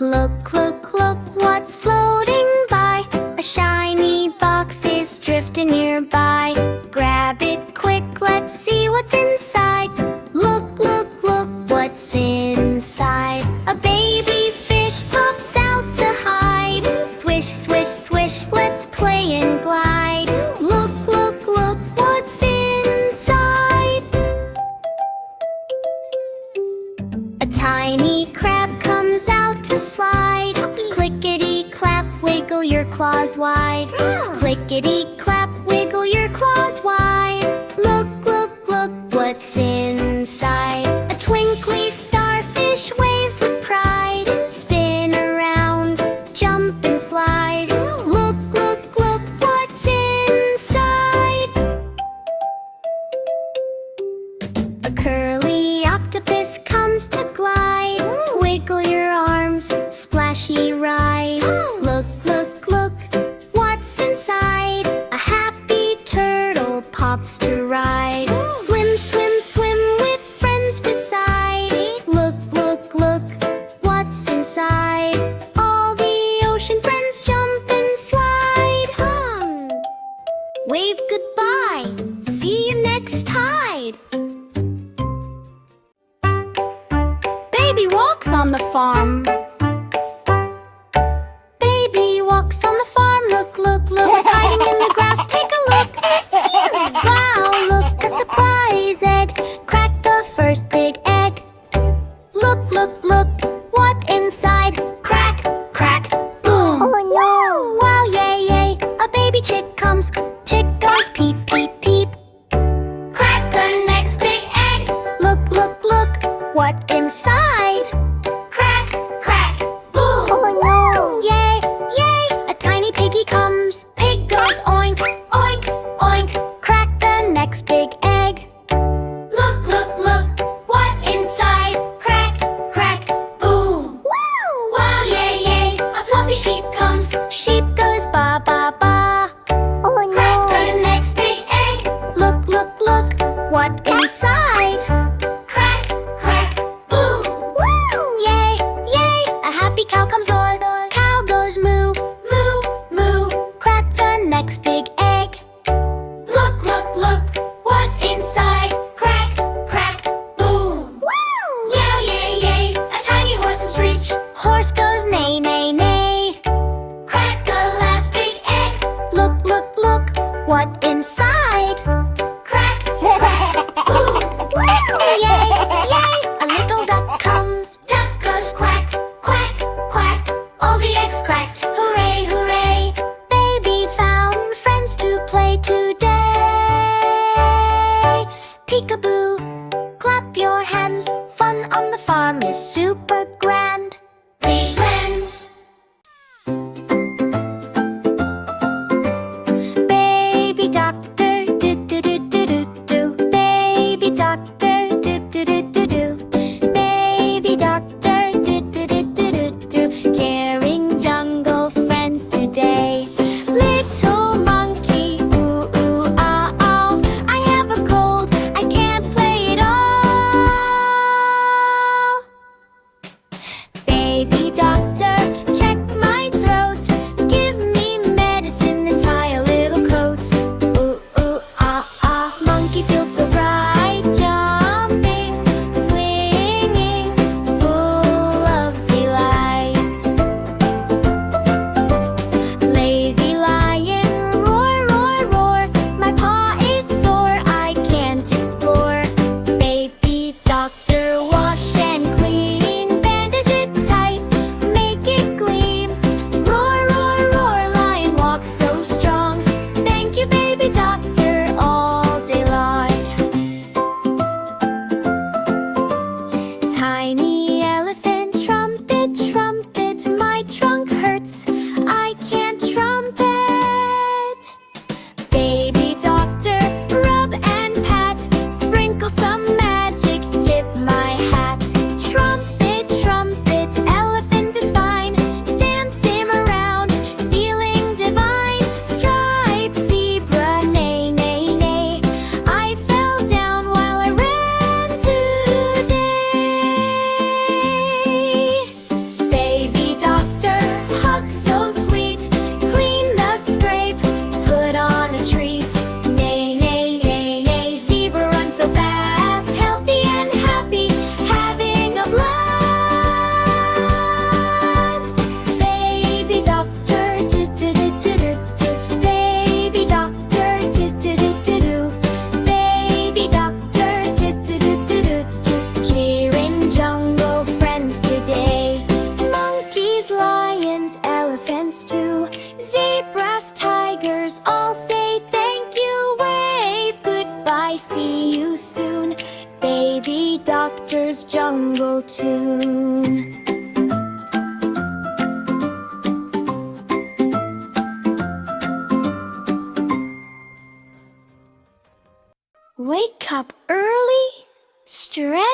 Look, look, look, what's floating by? A shiny box is drifting nearby. Grab it quick, let's see what's inside. Look, look, look, what's inside? A baby fish pops out to hide. Swish, swish, swish, let's play and glide. Look, look, look, what's inside? A tiny crab comes out to slide. Clickety-clap, wiggle your claws wide. Clickety-clap, wiggle your claws wide. Look, look, look, what's inside? A twinkly starfish waves with pride. Spin around, jump and slide. Look, look, look, what's inside? A curly octopus comes to glide. Wiggle your arms, splashy ride. Look, look, look, what's inside? A happy turtle pops to ride. Swim, swim, swim with friends beside. Look, look, look, what's inside? All the ocean friends jump and slide. Wave goodbye, see you next tide. Baby walks on the farm. Baby walks on the farm. Look, look, look, what's hiding in the grass? Take a look. Wow, look, a surprise egg. Crack the first big egg. Look, look, look, what inside? Crack, crack, boom. Oh no! Wow, yay, yay, a baby chick comes. Chick goes peep, peep, peep. Crack the next big egg. Look, look, look, what inside? Crack, crack, boom. Oh no! Yay, yay, a tiny piggy comes. Pig goes oink, oink, oink. Crack the next big egg. Look, look, look, what inside? Crack, crack, boom. Wow! Wow, yay, yay, a fluffy sheep comes. Sheep goes ba, ba, ba. Oh no! Crack the next big egg. Look, look, look, what inside? Crack, crack, boom. Woo! Yay, yay, a happy cow comes o'er. Cow goes moo, moo, moo. Crack the next big egg. Look, look, look, what inside? Crack, crack, boom. Woo! Yeah, yay, yay, a tiny horse comes reach. Horse goes neigh, neigh, neigh. Crack the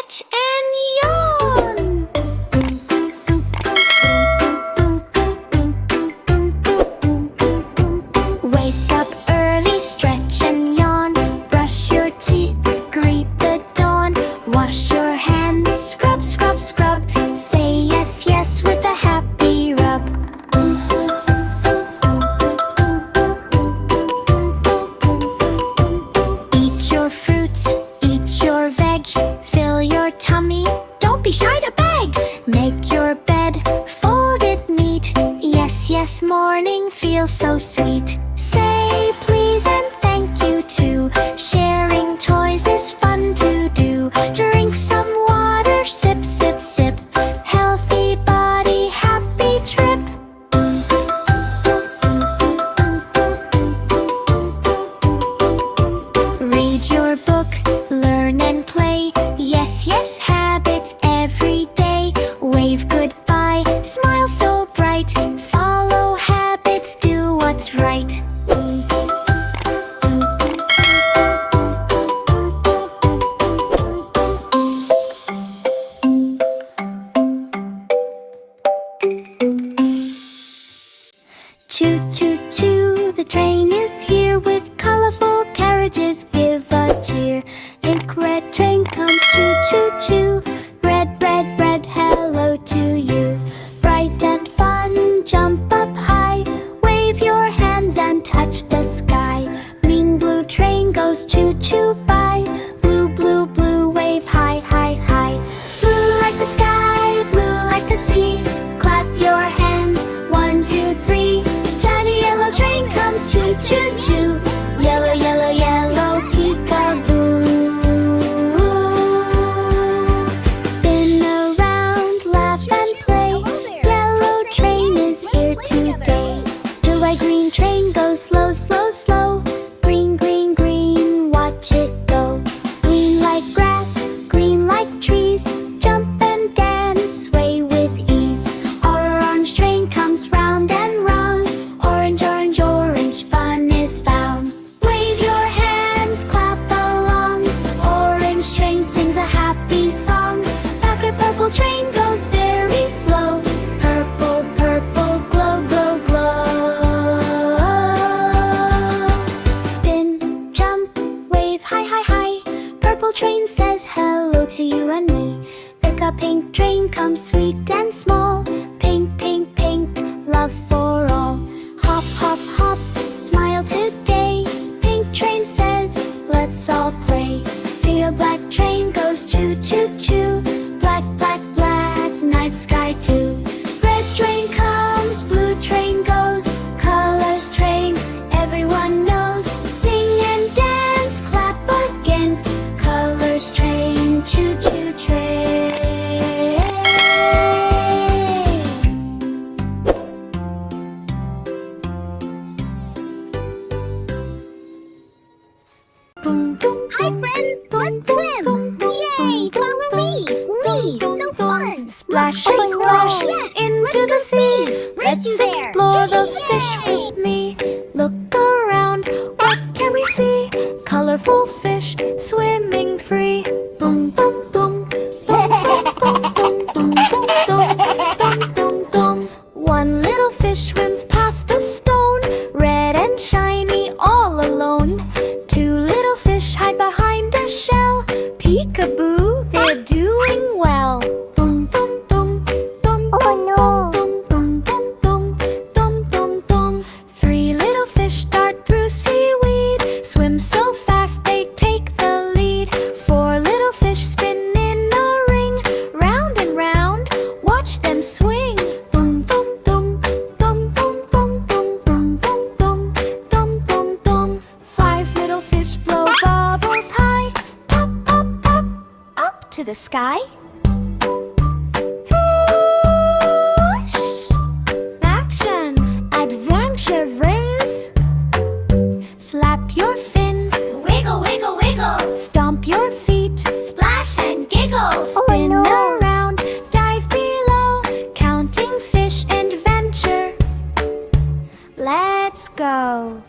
stretch and yawn. Wake up early, stretch and yawn. Brush your teeth, greet the dawn. Wash your hands, scrub, scrub, scrub. Say yes, yes with a happy rub. Eat your fruits, eat your veg. Fill your tummy, don't be shy to beg. Make your bed, fold it neat. Yes, yes, morning feels so sweet. Say please and thank you too. Sharing toys is fun to do. Drink some water, sip, sip, sip. Healthy body, happy trip. Read your book, learn and play. Yes, yes, habits every day. Wave goodbye, smile so bright. Follow habits, do what's right. Choo choo choo, the train is here with colorful carriages. Give a cheer. Ink red train comes choo choo choo. Red, red, red, hello to you. Bright and fun, jump up high. Wave your hands and touch the sky. Green blue train goes choo choo by. Blue, blue, blue, wave high, high, high. Blue like the sky, blue like the sea. Clap your hands, 1, 2, 3. Daddy yellow train comes choo choo choo. Yellow, yellow, yellow, peekaboo. Spin around, laugh and play. Yellow train is here today. July green train goes slow, slow, slow. Green, green, green, watch it go. Green like grass, green like trees. Jump and dance, sway with ease. Orange train comes round and round. Orange, orange, orange, fun is found. Wave your hands, clap along. Orange train sings a happy song. Backward purple train goes very slow. Purple, purple, glow, glow, glow. Spin, jump, wave, high, high, high. Purple train says hello to you and me. Pick a pink train comes sweet and small. Pink, pink, pink, love for all. Hop, hop, hop, smile today. Pink train says, let's all play. Feel black train goes choo choo choo. Black, black, black, night sky too. Red train comes, blue train goes. Colors train, everyone knows. Sing and dance, clap again. Colors train, choo choo train. Boom, boom, hi friends, let's swim! Yay, follow me! Wee, so fun! Splash and splash into the sea. Let's explore the fish with me. Look around, what can we see? Colorful fish swimming free. Boom, boom, boom. Boom, boom, boom, boom, boom, boom, boom, boom, boom. One little fish swims past a stone, red and shiny, all alone. Two little fish hide behind a shell. Peekaboo, they're doing well. Boom, boom, boom, boom, Oh boom, boom, boom, boom, boom, boom, boom. Three little fish dart through seaweed. Swim so fast they take the lead. Four little fish spin in a ring. Round and round, watch them swing. Boom, boom, boom, boom, boom, boom, boom, boom, boom, boom, boom, boom, boom. Five little fish blow bubbles high. Pop, pop, pop, up to the sky. Whoosh! Action! Adventure rings. Flap your fins. Wiggle, wiggle, wiggle. Stomp your feet. Splash and giggle. Spin no. around. Dive below. Counting fish adventure. Let's go.